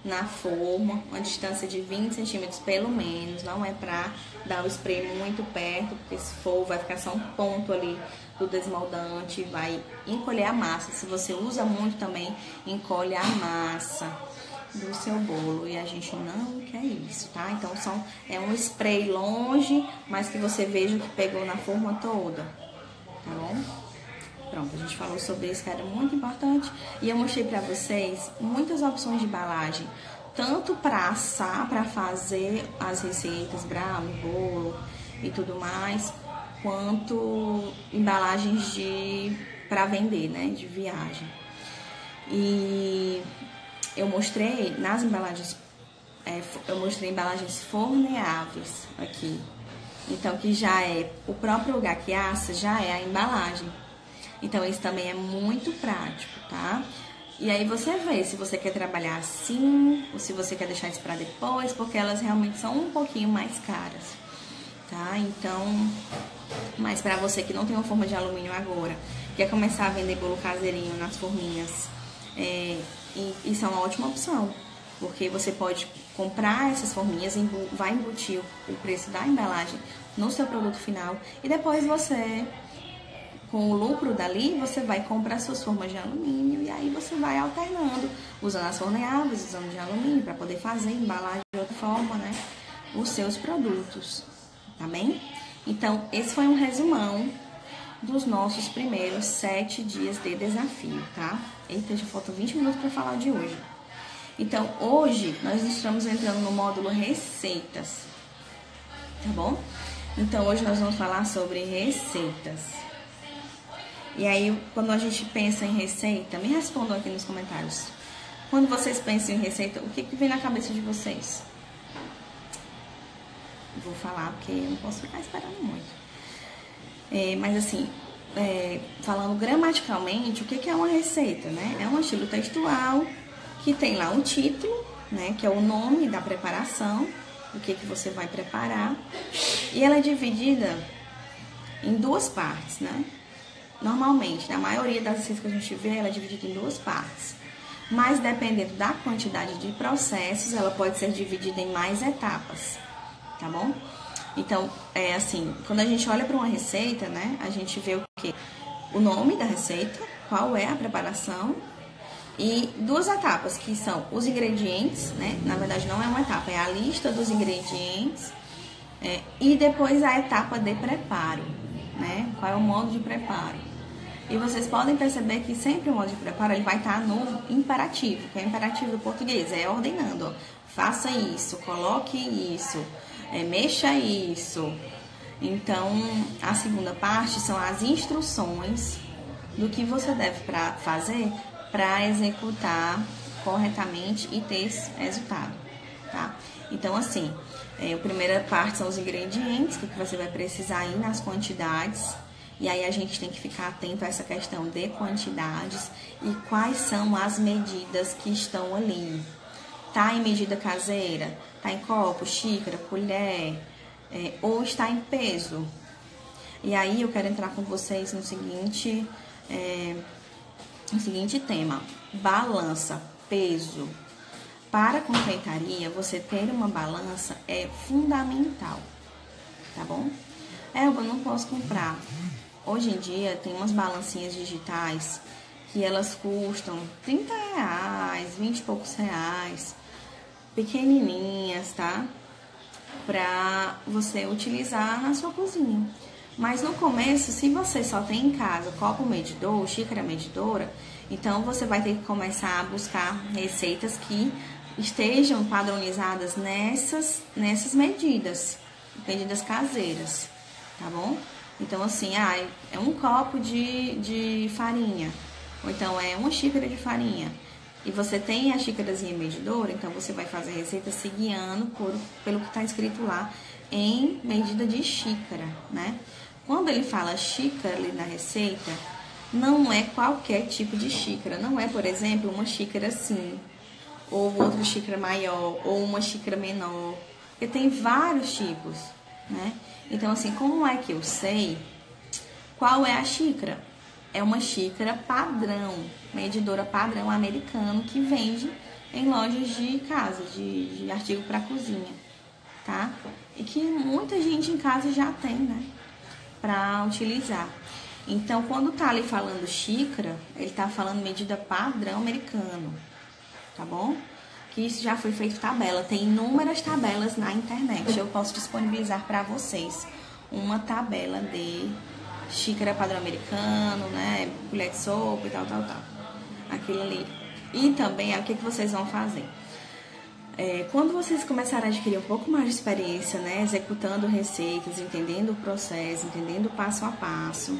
Speaker 1: na forma, uma distância de 20 centímetros pelo menos. Não é pra dar o spray muito perto, porque se for vai ficar só um ponto ali do desmoldante, vai encolher a massa. Se você usa muito também, encolhe a massa do seu bolo, e a gente não quer isso, tá? Então é um spray longe, mas que você veja que pegou na forma toda, tá bom? Pronto, a gente falou sobre isso, que era muito importante, e eu mostrei pra vocês muitas opções de embalagem, tanto para assar, para fazer as receitas, brownie, bolo e tudo mais, quanto embalagens para vender, né, de viagem. E eu mostrei nas embalagens, eu mostrei embalagens forneáveis aqui. Então, que já é o próprio lugar que assa, já é a embalagem. Então, isso também é muito prático, tá? E aí você vê se você quer trabalhar assim, ou se você quer deixar isso pra depois, porque elas realmente são um pouquinho mais caras, tá? Então, mas pra você que não tem uma forma de alumínio agora, quer começar a vender bolo caseirinho nas forminhas, isso é uma ótima opção, porque você pode comprar essas forminhas, vai embutir o preço da embalagem no seu produto final, e depois você, com o lucro dali, você vai comprar suas formas de alumínio, e aí você vai alternando, usando as forneáveis, usando de alumínio, para poder fazer embalagem de outra forma, né, os seus produtos, tá bem? Então, esse foi um resumão dos nossos primeiros 7 dias de desafio, tá? Eita, já faltam 20 minutos para falar de hoje. Então, hoje nós estamos entrando no módulo receitas, tá bom? Então, hoje nós vamos falar sobre receitas. E aí, quando a gente pensa em receita, me respondam aqui nos comentários. Quando vocês pensam em receita, o que vem na cabeça de vocês? Vou falar porque eu não posso ficar esperando muito. Mas assim, falando gramaticalmente, o que é uma receita, né? É um estilo textual que tem lá um título, né? Que é o nome da preparação, o que você vai preparar. E ela é dividida em 2 partes, né? Normalmente, na maioria das receitas que a gente vê, ela é dividida em 2 partes. Mas dependendo da quantidade de processos, ela pode ser dividida em mais etapas, tá bom? Então, assim, quando a gente olha para uma receita, né, a gente vê o quê? O nome da receita, qual é a preparação, e 2 etapas, que são os ingredientes, né? Na verdade, não é uma etapa, é a lista dos ingredientes, e depois a etapa de preparo, né? Qual é o modo de preparo. E vocês podem perceber que sempre o modo de preparo ele vai estar no imperativo, que é o imperativo do português, é ordenando, ó, faça isso, coloque isso, mexa isso. Então, a segunda parte são as instruções do que você deve fazer para executar corretamente e ter esse resultado, tá? Então, assim, a primeira parte são os ingredientes, que você vai precisar aí nas quantidades. E aí a gente tem que ficar atento a essa questão de quantidades e quais são as medidas que estão ali. Tá em medida caseira? Tá em copo, xícara, colher, ou está em peso? E aí eu quero entrar com vocês no seguinte tema: balança, peso. Para a confeitaria, você ter uma balança é fundamental, tá bom? Eu não posso comprar. Hoje em dia tem umas balancinhas digitais que elas custam R$30, 20 e poucos reais, pequenininhas, tá? Pra você utilizar na sua cozinha. Mas no começo, se você só tem em casa copo medidor, xícara medidora, então você vai ter que começar a buscar receitas que estejam padronizadas nessas medidas caseiras, tá bom? Então, assim, é um copo de farinha, ou então é uma xícara de farinha, e você tem a xícarazinha medidora, então você vai fazer a receita se guiando pelo que está escrito lá em medida de xícara, né? Quando ele fala xícara ali na receita, não é qualquer tipo de xícara, não é, por exemplo, uma xícara assim, ou outra xícara maior, ou uma xícara menor, porque tem vários tipos, né? Então, assim, como é que eu sei qual é a xícara? É uma xícara padrão, medidora padrão americano que vende em lojas de casa, de artigo para cozinha, tá? E que muita gente em casa já tem, né? Para utilizar. Então, quando tá ali falando xícara, ele tá falando medida padrão americano, tá bom? Que isso já foi feito tabela, tem inúmeras tabelas na internet. Eu posso disponibilizar para vocês uma tabela de xícara padrão americano, né? Colher de sopa e tal. Aquilo ali. E também, o que vocês vão fazer? Quando vocês começarem a adquirir um pouco mais de experiência, né? Executando receitas, entendendo o processo, entendendo o passo a passo,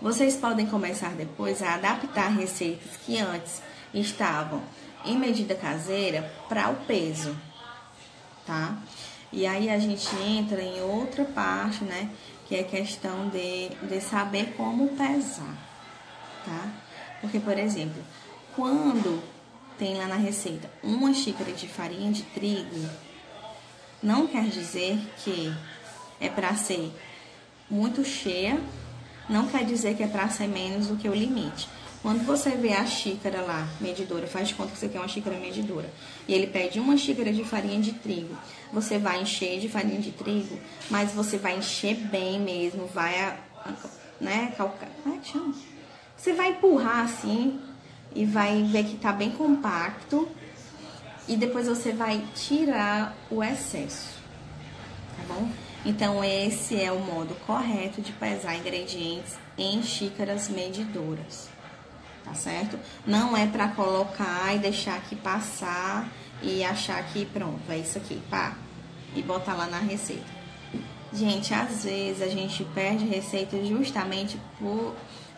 Speaker 1: vocês podem começar depois a adaptar receitas que antes estavam em medida caseira para o peso, tá? E aí a gente entra em outra parte, né? Que é a questão de saber como pesar, tá? Porque, por exemplo, quando tem lá na receita uma xícara de farinha de trigo, não quer dizer que é para ser muito cheia, não quer dizer que é para ser menos do que o limite. Quando você vê a xícara lá, medidora, faz de conta que você quer uma xícara medidora, e ele pede uma xícara de farinha de trigo, você vai encher de farinha de trigo, mas você vai encher bem mesmo, vai, né, calcar, como é que chama? Você vai empurrar assim, e vai ver que tá bem compacto, e depois você vai tirar o excesso, tá bom? Então, esse é o modo correto de pesar ingredientes em xícaras medidoras. Tá certo? Não é para colocar e deixar aqui passar e achar que pronto, é isso aqui, pá, e botar lá na receita. Gente, às vezes a gente perde receita justamente por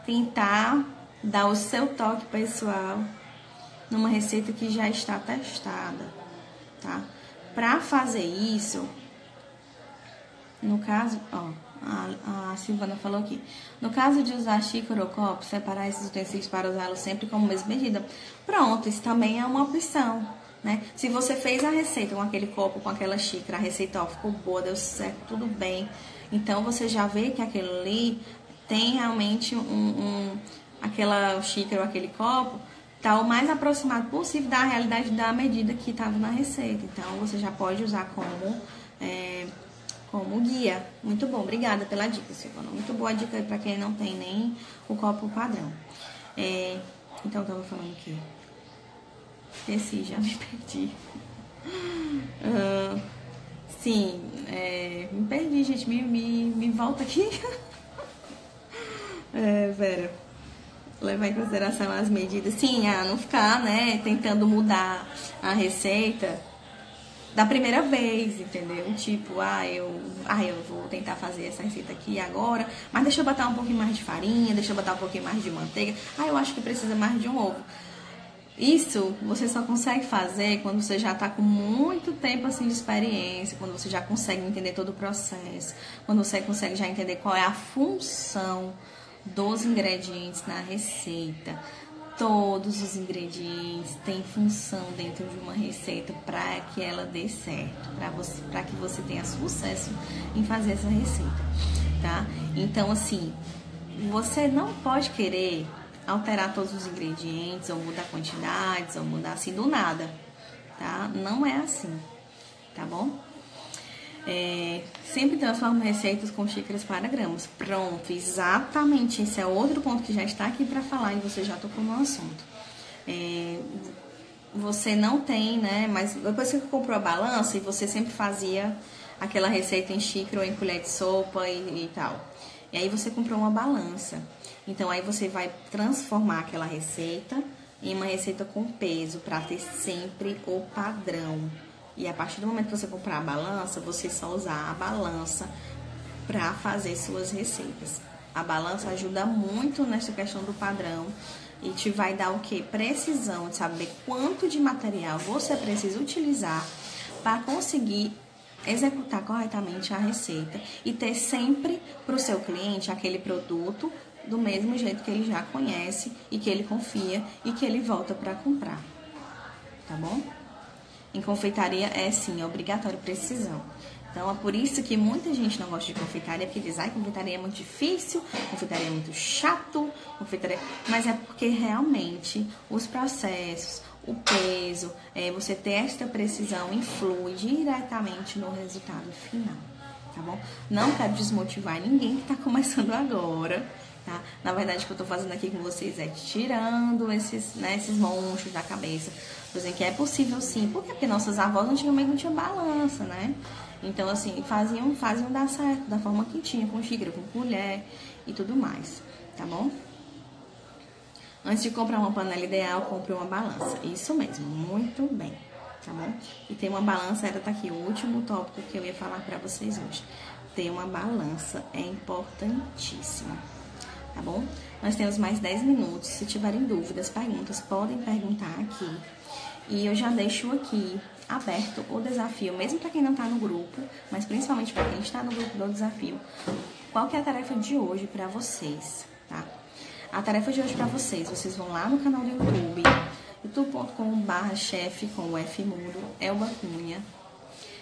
Speaker 1: tentar dar o seu toque pessoal numa receita que já está testada, tá? Para fazer isso, no caso, ó, a Silvana falou aqui. No caso de usar xícara ou copo, separar esses utensílios para usá-los sempre como mesma medida. Pronto, isso também é uma opção, né? Se você fez a receita com aquele copo, com aquela xícara, a receita ó, ficou boa, deu certo, tudo bem. Então, você já vê que aquele ali tem realmente aquela xícara ou aquele copo tá o mais aproximado possível da realidade da medida que estava na receita. Então, você já pode usar como guia. Muito bom, obrigada pela dica, Silvana. Muito boa dica para quem não tem nem o copo padrão. Então, eu tava falando aqui. Esqueci, já me perdi. Sim, me perdi, gente. Me volta aqui. Vera, levar em consideração as medidas. Sim, não ficar, né, tentando mudar a receita da primeira vez, entendeu? Tipo, eu vou tentar fazer essa receita aqui agora, mas deixa eu botar um pouquinho mais de farinha, deixa eu botar um pouquinho mais de manteiga. Eu acho que precisa mais de um ovo. Isso você só consegue fazer quando você já tá com muito tempo assim de experiência, quando você já consegue entender todo o processo, quando você consegue já entender qual é a função dos ingredientes na receita. Todos os ingredientes têm função dentro de uma receita para que ela dê certo, para que você tenha sucesso em fazer essa receita, tá? Então, assim, você não pode querer alterar todos os ingredientes, ou mudar quantidades, ou mudar assim do nada, tá? Não é assim, tá bom? Sempre transformo receitas com xícaras para gramas. Pronto, exatamente. Esse é outro ponto que já está aqui para falar e você já tocou no assunto. Você não tem, né? Mas depois que você comprou a balança e você sempre fazia aquela receita em xícara ou em colher de sopa e tal. E aí você comprou uma balança. Então aí você vai transformar aquela receita em uma receita com peso para ter sempre o padrão. E a partir do momento que você comprar a balança, você só usar a balança para fazer suas receitas. A balança ajuda muito nessa questão do padrão e te vai dar o quê? Precisão de saber quanto de material você precisa utilizar para conseguir executar corretamente a receita e ter sempre para o seu cliente aquele produto do mesmo jeito que ele já conhece e que ele confia e que ele volta para comprar. Tá bom? Em confeitaria sim, é obrigatório precisão. Então, é por isso que muita gente não gosta de confeitaria, porque diz, ai, confeitaria é muito difícil, confeitaria é muito chato, confeitaria... Mas é porque realmente os processos, o peso, você ter esta precisão influi diretamente no resultado final, tá bom? Não quero desmotivar ninguém que tá começando agora, tá? Na verdade, o que eu tô fazendo aqui com vocês é tirando esses monstros da cabeça, dizendo que é possível sim. Por quê? Porque nossas avós antigamente não tinham balança, né? Então, assim, faziam dar certo da forma que tinha, com xícara, com colher e tudo mais, tá bom? Antes de comprar uma panela ideal, compre uma balança. Isso mesmo, muito bem, tá bom? E tem uma balança, tá aqui o último tópico que eu ia falar pra vocês hoje. Ter uma balança é importantíssimo, tá bom? Nós temos mais 10 minutos. Se tiverem dúvidas, perguntas, podem perguntar aqui. E eu já deixo aqui aberto o desafio, mesmo para quem não está no grupo, mas principalmente para quem está no grupo do desafio. Qual que é a tarefa de hoje para vocês, tá? A tarefa de hoje para vocês vão lá no canal do YouTube, youtube.com/chef com o F mudo, Elba Cunha,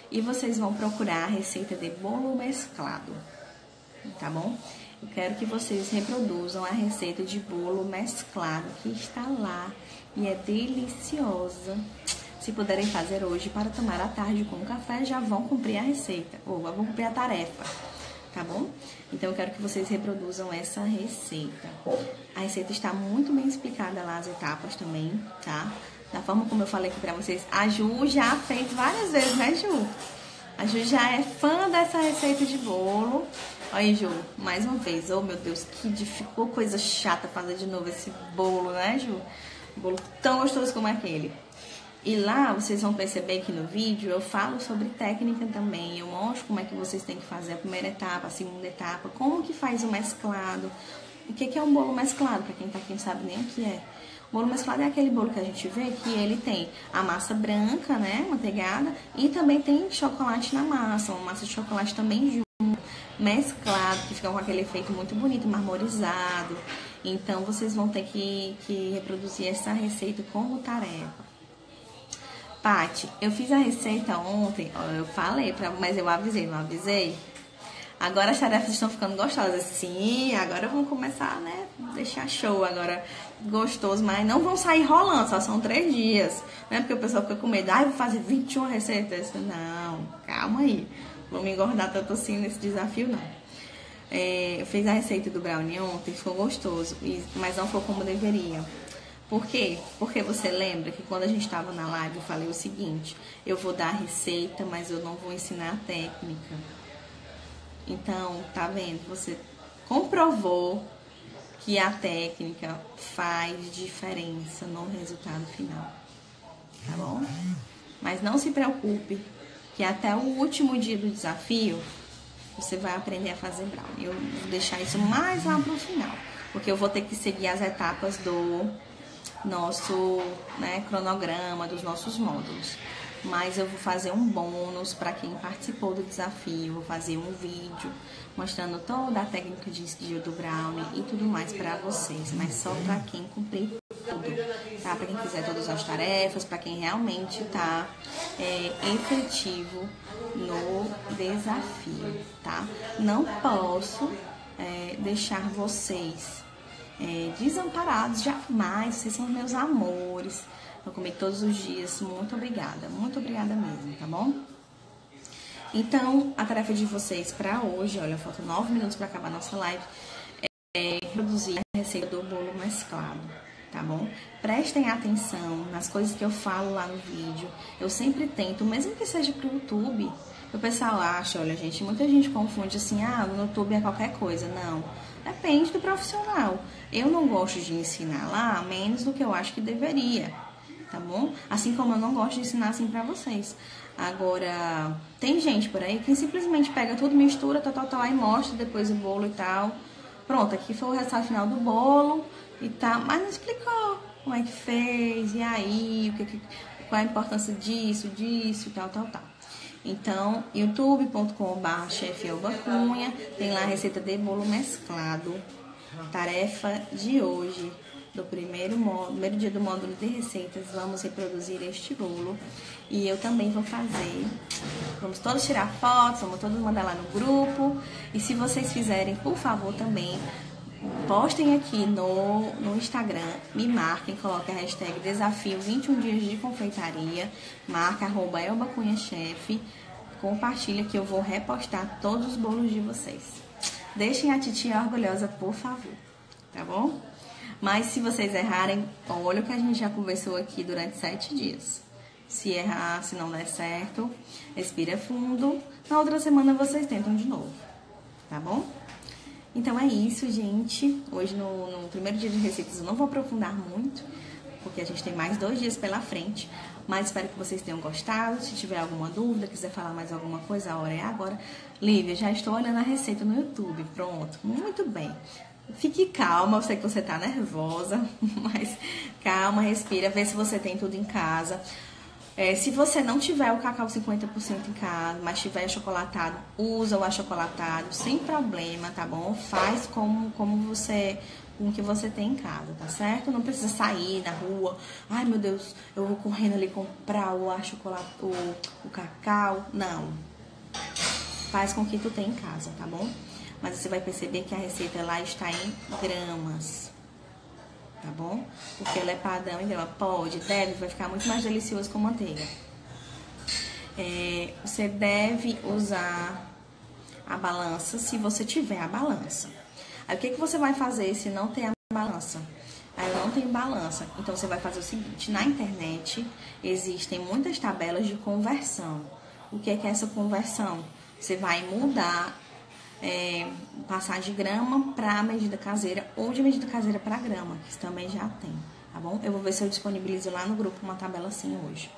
Speaker 1: e vocês vão procurar a receita de bolo mesclado, tá bom? Eu quero que vocês reproduzam a receita de bolo mesclado que está lá e é deliciosa. Se puderem fazer hoje para tomar à tarde com o café, já vão cumprir a receita, ou vão cumprir a tarefa, tá bom? Então, eu quero que vocês reproduzam essa receita. A receita está muito bem explicada lá, as etapas também, tá? Da forma como eu falei aqui pra vocês. A Ju já fez várias vezes, né, Ju? A Ju já é fã dessa receita de bolo. Olha aí, Ju, mais uma vez. Oh, meu Deus, que ficou coisa chata fazer de novo esse bolo, né, Ju? Um bolo tão gostoso como aquele. E lá, vocês vão perceber que no vídeo eu falo sobre técnica também. Eu mostro como é que vocês têm que fazer a primeira etapa, a segunda etapa, como que faz o mesclado. O que é um bolo mesclado, para quem tá aqui não sabe nem o que é. O bolo mesclado é aquele bolo que a gente vê que ele tem a massa branca, né, manteigada, e também tem chocolate na massa, uma massa de chocolate também junto, mesclado, que fica com aquele efeito muito bonito, marmorizado. Então, vocês vão ter que reproduzir essa receita como tarefa. Paty, eu fiz a receita ontem, eu falei, mas eu avisei, não avisei? Agora as tarefas estão ficando gostosas. Sim, agora vamos começar, né? Deixar show agora, gostoso, mas não vão sair rolando, só são 3 dias. Né? Porque o pessoal fica com medo, vou fazer 21 receitas. Não, calma aí. Vou me engordar tanto assim nesse desafio, não. Eu fiz a receita do brownie ontem, ficou gostoso, mas não foi como deveria. Por quê? Porque você lembra que quando a gente estava na live eu falei o seguinte: eu vou dar a receita, mas eu não vou ensinar a técnica. Então, tá vendo? Você comprovou que a técnica faz diferença no resultado final, tá bom? Mas não se preocupe, que até o último dia do desafio você vai aprender a fazer brownie. Eu vou deixar isso mais lá pro final, porque eu vou ter que seguir as etapas do nosso, né, cronograma, dos nossos módulos. Mas eu vou fazer um bônus para quem participou do desafio, vou fazer um vídeo mostrando toda a técnica do brownie e tudo mais para vocês, mas só para quem cumprir tudo, tá? Para quem fizer todas as tarefas, para quem realmente tá efetivo no desafio, tá? Não posso deixar vocês desamparados jamais. Vocês são meus amores. Eu comigo todos os dias. Muito obrigada mesmo, tá bom? Então, a tarefa de vocês para hoje, olha, faltam 9 minutos para acabar a nossa live, é produzir a receita do bolo mesclado, tá bom? Prestem atenção nas coisas que eu falo lá no vídeo. Eu sempre tento, mesmo que seja pro YouTube, o pessoal acha, olha, gente, muita gente confunde assim, no YouTube é qualquer coisa. Não, depende do profissional. Eu não gosto de ensinar lá menos do que eu acho que deveria, tá bom? Assim como eu não gosto de ensinar assim pra vocês. Agora, tem gente por aí que simplesmente pega tudo, mistura, tal, e mostra depois o bolo e tal. Pronto, aqui foi o resultado final do bolo e tal, mas não explicou como é que fez, e aí, qual a importância disso, e tal. Então, youtube.com/chef Elba Cunha, tem lá a receita de bolo mesclado. Tarefa de hoje, do primeiro dia do módulo de receitas, vamos reproduzir este bolo. E eu também vou fazer Vamos todos tirar fotos, vamos todos mandar lá no grupo. E se vocês fizerem, por favor, também postem aqui no Instagram, me marquem, coloquem a hashtag desafio 21 dias de confeitaria, marca @elbacunhachef, compartilha que eu vou repostar todos os bolos de vocês. Deixem a titia orgulhosa, por favor, tá bom? Mas se vocês errarem, olha o que a gente já conversou aqui durante 7 dias. Se errar, se não der certo, respira fundo. Na outra semana vocês tentam de novo, tá bom? Então é isso, gente. Hoje no primeiro dia de receitas eu não vou aprofundar muito, porque a gente tem mais 2 dias pela frente. Mas espero que vocês tenham gostado. Se tiver alguma dúvida, quiser falar mais alguma coisa, a hora é agora. Lívia, já estou olhando a receita no YouTube. Pronto, muito bem. Fique calma, eu sei que você tá nervosa, mas calma, respira, vê se você tem tudo em casa. Se você não tiver o cacau 50% em casa, mas tiver achocolatado, usa o achocolatado, sem problema, tá bom? Faz com o que você tem em casa, tá certo? Não precisa sair na rua. Ai, meu Deus, eu vou correndo ali comprar o cacau. Não. Faz com o que tu tem em casa, tá bom? Mas você vai perceber que a receita lá está em gramas, tá bom? Porque ela é padrão em grama. Vai ficar muito mais delicioso com manteiga. Você deve usar a balança se você tiver a balança. Aí o que você vai fazer se não tem a balança? Aí eu não tenho balança. Então você vai fazer o seguinte: na internet existem muitas tabelas de conversão. O que é essa conversão? Você vai mudar, passar de grama para medida caseira ou de medida caseira para grama, que também já tem, tá bom? Eu vou ver se eu disponibilizo lá no grupo uma tabela assim hoje.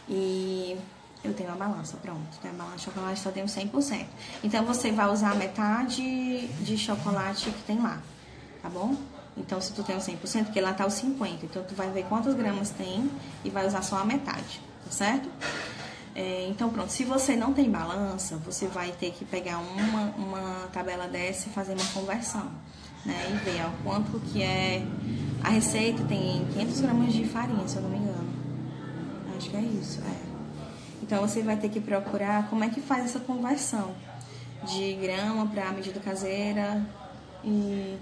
Speaker 1: E eu tenho a balança, pronto. Tem a balança de chocolate, só tenho 100%. Então, você vai usar metade de chocolate que tem lá, tá bom? Então, se tu tem o 100%, porque lá tá o 50%. Então, tu vai ver quantas gramas tem e vai usar só a metade, tá certo? Então, pronto. Se você não tem balança, você vai ter que pegar uma tabela dessa e fazer uma conversão, né? E ver o quanto que é... A receita tem 500 gramas de farinha, se eu não me engano. Acho que é isso, Então, você vai ter que procurar como é que faz essa conversão de grama para medida caseira. E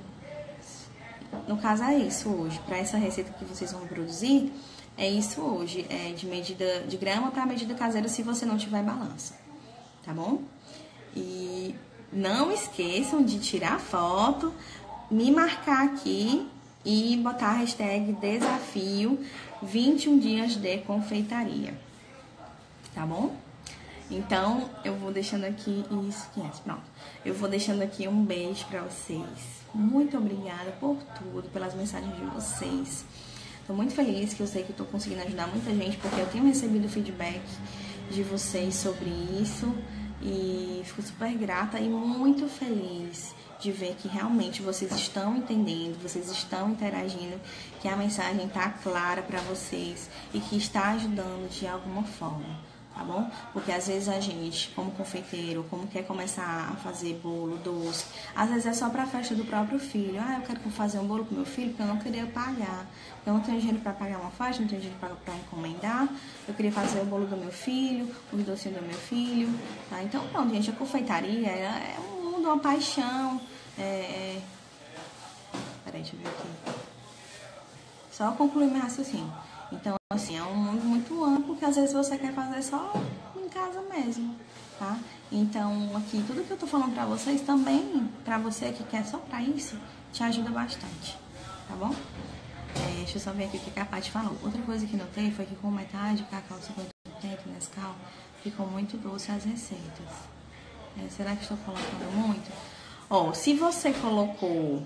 Speaker 1: no caso é isso hoje. Para essa receita que vocês vão produzir, é isso hoje. É de grama para medida caseira se você não tiver balança. Tá bom? E não esqueçam de tirar foto, me marcar aqui e botar a hashtag desafio 21 dias de confeitaria. Tá bom? Então, eu vou deixando aqui pronto. Eu vou deixando aqui um beijo pra vocês. Muito obrigada por tudo, pelas mensagens de vocês. Tô muito feliz que eu sei que eu tô conseguindo ajudar muita gente, porque eu tenho recebido feedback de vocês sobre isso e fico super grata e muito feliz de ver que realmente vocês estão entendendo, vocês estão interagindo, que a mensagem tá clara pra vocês e que está ajudando de alguma forma. Tá bom? Porque às vezes a gente, como confeiteiro, como quer começar a fazer bolo, doce, às vezes é só pra festa do próprio filho. Eu quero fazer um bolo pro meu filho porque eu não queria pagar. Eu não tenho dinheiro pra pagar uma festa, não tenho dinheiro pra encomendar. Eu queria fazer o bolo do meu filho, os docinhos do meu filho, tá? Então, pronto, gente, a confeitaria é um mundo, uma paixão. Peraí, deixa eu ver aqui. Só concluir meu raciocínio. Então, assim, é um mundo muito amplo que às vezes você quer fazer só em casa mesmo, tá? Então, aqui, tudo que eu tô falando pra vocês também, pra você que quer só pra isso, te ajuda bastante, tá bom? Deixa eu só ver aqui o que a Paty falou. Outra coisa que notei foi que com metade cacau 50% Nescau, ficou muito doce as receitas. Será que estou colocando muito? Se você colocou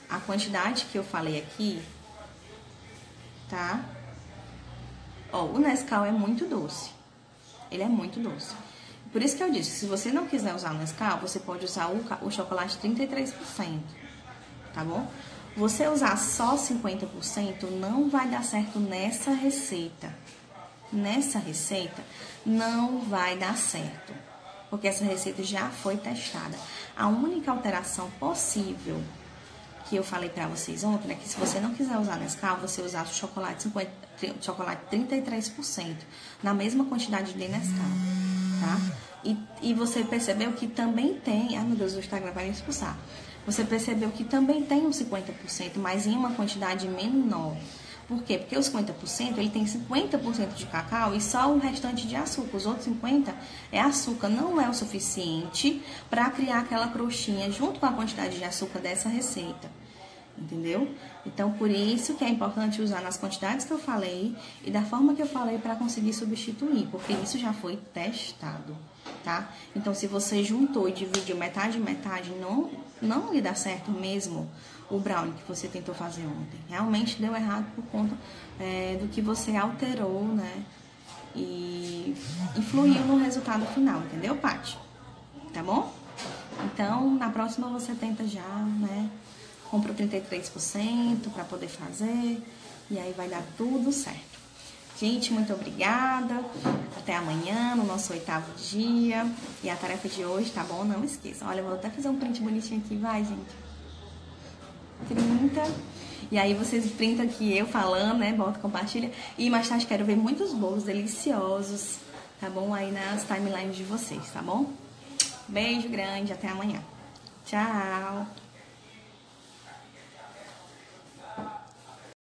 Speaker 1: a quantidade que eu falei aqui, tá? O Nescau é muito doce. Ele é muito doce. Por isso que eu disse, se você não quiser usar o Nescau, você pode usar o chocolate 33%, tá bom? Você usar só 50% não vai dar certo nessa receita. Nessa receita não vai dar certo, porque essa receita já foi testada. A única alteração possível que eu falei pra vocês ontem é que se você não quiser usar Nescau, você usar o chocolate 33% na mesma quantidade de Nescau, tá? E você percebeu que também tem... Ai, meu Deus, o Instagram vai me expulsar. Você percebeu que também tem uns 50%, mas em uma quantidade menor. Por quê? Porque os 50%, ele tem 50% de cacau e só o restante de açúcar. Os outros 50% é açúcar. Não é o suficiente para criar aquela crostinha junto com a quantidade de açúcar dessa receita. Entendeu? Então, por isso que é importante usar nas quantidades que eu falei e da forma que eu falei para conseguir substituir, porque isso já foi testado, tá? Então, se você juntou e dividiu metade e metade, não lhe dá certo mesmo o brownie que você tentou fazer ontem. Realmente deu errado por conta do que você alterou, né? E influiu no resultado final, entendeu, Paty? Tá bom? Então, na próxima você tenta já, né? Compra 33% para poder fazer e aí vai dar tudo certo. Gente, muito obrigada. Até amanhã, no nosso 8º dia. E a tarefa de hoje, tá bom? Não esqueça. Olha, eu vou até fazer um print bonitinho aqui, vai, gente. 30. E aí vocês printam aqui eu falando, né? Bota, compartilha. E mais tarde quero ver muitos bolos deliciosos, tá bom? Aí nas timelines de vocês, tá bom? Beijo grande, até amanhã. Tchau!